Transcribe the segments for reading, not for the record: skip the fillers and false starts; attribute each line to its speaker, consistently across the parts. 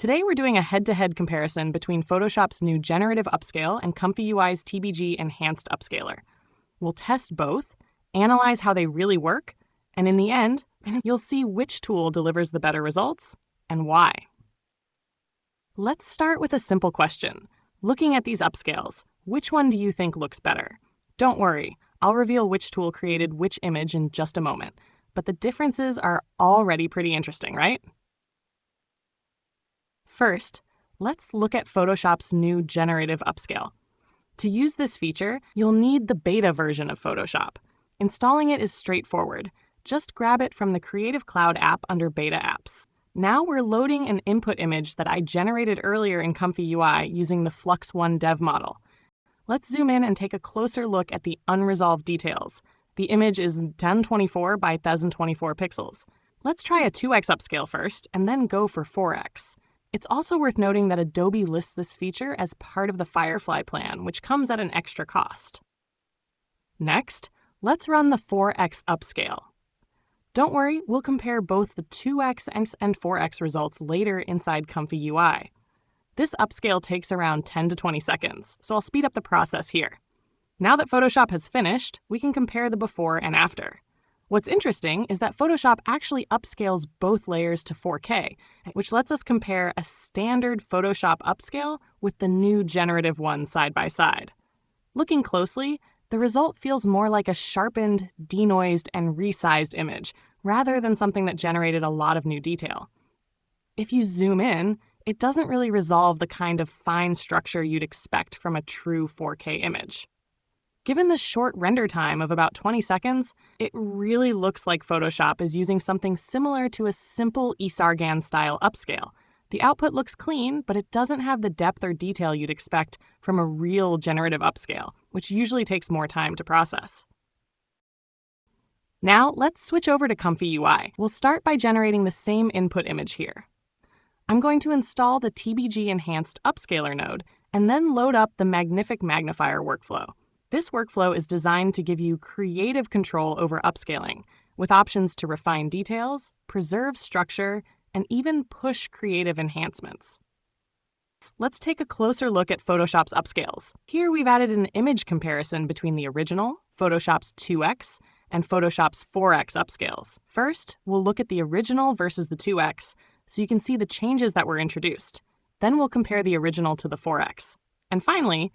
Speaker 1: Today we're doing a head-to-head comparison between Photoshop's new Generative Upscale and Comfyui's TBG Enhanced Upscaler. We'll test both, analyze how they really work, and in the end, you'll see which tool delivers the better results and why. Let's start with a simple question. Looking at these upscales, which one do you think looks better? Don't worry, I'll reveal which tool created which image in just a moment, but the differences are already pretty interesting, right? First, let's look at Photoshop's new Generative Upscale. To use this feature, you'll need the beta version of Photoshop. Installing it is straightforward. Just grab it from the Creative Cloud app under Beta Apps. Now we're loading an input image that I generated earlier in Comfyui using the Flux1 Dev model. Let's zoom in and take a closer look at the unresolved details. The image is 1024 by 1024 pixels. Let's try a 2x upscale first, and then go for 4x. It's also worth noting that Adobe lists this feature as part of the Firefly plan, which comes at an extra cost. Next, let's run the 4x upscale. Don't worry, we'll compare both the 2x and 4x results later inside Comfyui. This upscale takes around 10 to 20 seconds, so I'll speed up the process here. Now that Photoshop has finished, we can compare the before and after. What's interesting is that Photoshop actually upscales both layers to 4K, which lets us compare a standard Photoshop upscale with the new generative one side by side. Looking closely, the result feels more like a sharpened, denoised, and resized image, rather than something that generated a lot of new detail. If you zoom in, it doesn't really resolve the kind of fine structure you'd expect from a true 4K image. Given the short render time of about 20 seconds, it really looks like Photoshop is using something similar to a simple Isargan-style upscale. The output looks clean, but it doesn't have the depth or detail you'd expect from a real generative upscale, which usually takes more time to process. Now, let's switch over to Comfyui. We'll start by generating the same input image here. I'm going to install the TBG Enhanced Upscaler node and then load up the Magnific Magnifier workflow. This workflow is designed to give you creative control over upscaling, with options to refine details, preserve structure, and even push creative enhancements. Let's take a closer look at Photoshop's upscales. Here we've added an image comparison between the original, Photoshop's 2x, and Photoshop's 4x upscales. First, we'll look at the original versus the 2x, so you can see the changes that were introduced. Then we'll compare the original to the 4x. And finally,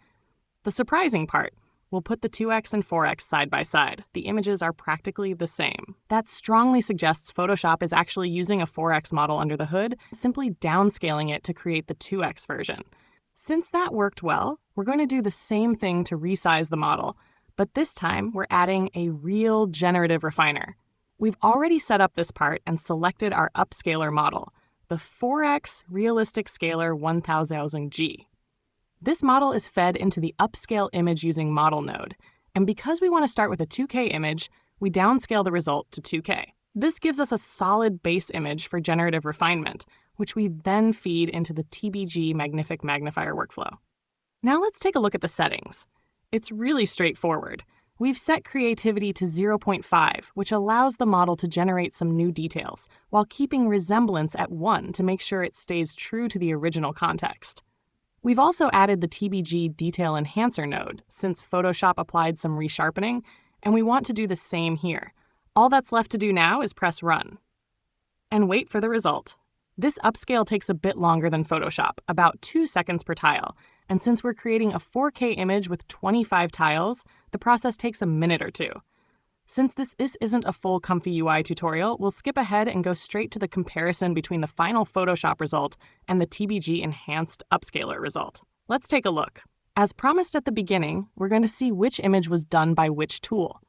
Speaker 1: the surprising part. We'll put the 2x and 4x side by side. The images are practically the same. That strongly suggests Photoshop is actually using a 4x model under the hood, simply downscaling it to create the 2x version. Since that worked well, we're going to do the same thing to resize the model, but this time we're adding a real generative refiner. We've already set up this part and selected our upscaler model, the 4x Realistic Scaler 1000G. This model is fed into the Upscale Image Using Model node, and because we want to start with a 2K image, we downscale the result to 2K. This gives us a solid base image for generative refinement, which we then feed into the TBG Magnific Magnifier workflow. Now let's take a look at the settings. It's really straightforward. We've set creativity to 0.5, which allows the model to generate some new details, while keeping resemblance at 1 to make sure it stays true to the original context. We've also added the TBG Detail Enhancer node, since Photoshop applied some resharpening, and we want to do the same here. All that's left to do now is press Run. And wait for the result. This upscale takes a bit longer than Photoshop, about 2 seconds per tile, and since we're creating a 4K image with 25 tiles, the process takes a minute or 2. Since this isn't a full Comfyui tutorial, we'll skip ahead and go straight to the comparison between the final Photoshop result and the TBG Enhanced Upscaler result. Let's take a look. As promised at the beginning, we're going to see which image was done by which tool.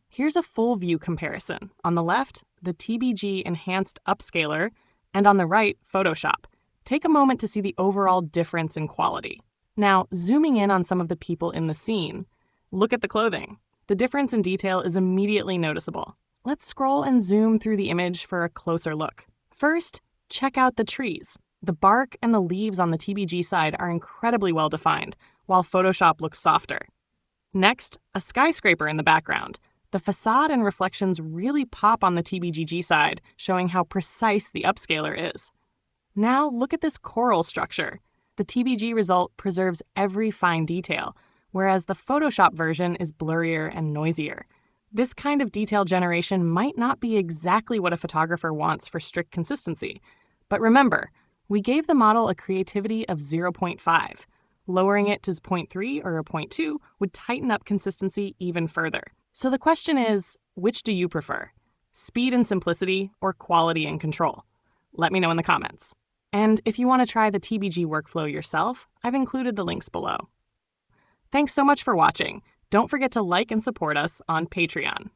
Speaker 1: Here's a full view comparison. On the left, the TBG Enhanced Upscaler, and on the right, Photoshop. Take a moment to see the overall difference in quality. Now, zooming in on some of the people in the scene, look at the clothing. The difference in detail is immediately noticeable. Let's scroll and zoom through the image for a closer look. First, check out the trees. The bark and the leaves on the TBG side are incredibly well defined, while Photoshop looks softer. Next, a skyscraper in the background. The facade and reflections really pop on the TBGG side, showing how precise the upscaler is. Now look at this coral structure. The TBG result preserves every fine detail, whereas the Photoshop version is blurrier and noisier. This kind of detail generation might not be exactly what a photographer wants for strict consistency. But remember, we gave the model a creativity of 0.5. Lowering it to 0.3 or a 0.2 would tighten up consistency even further. So the question is, which do you prefer? Speed and simplicity or quality and control? Let me know in the comments. And if you want to try the TBG workflow yourself, I've included the links below. Thanks so much for watching. Don't forget to like and support us on Patreon.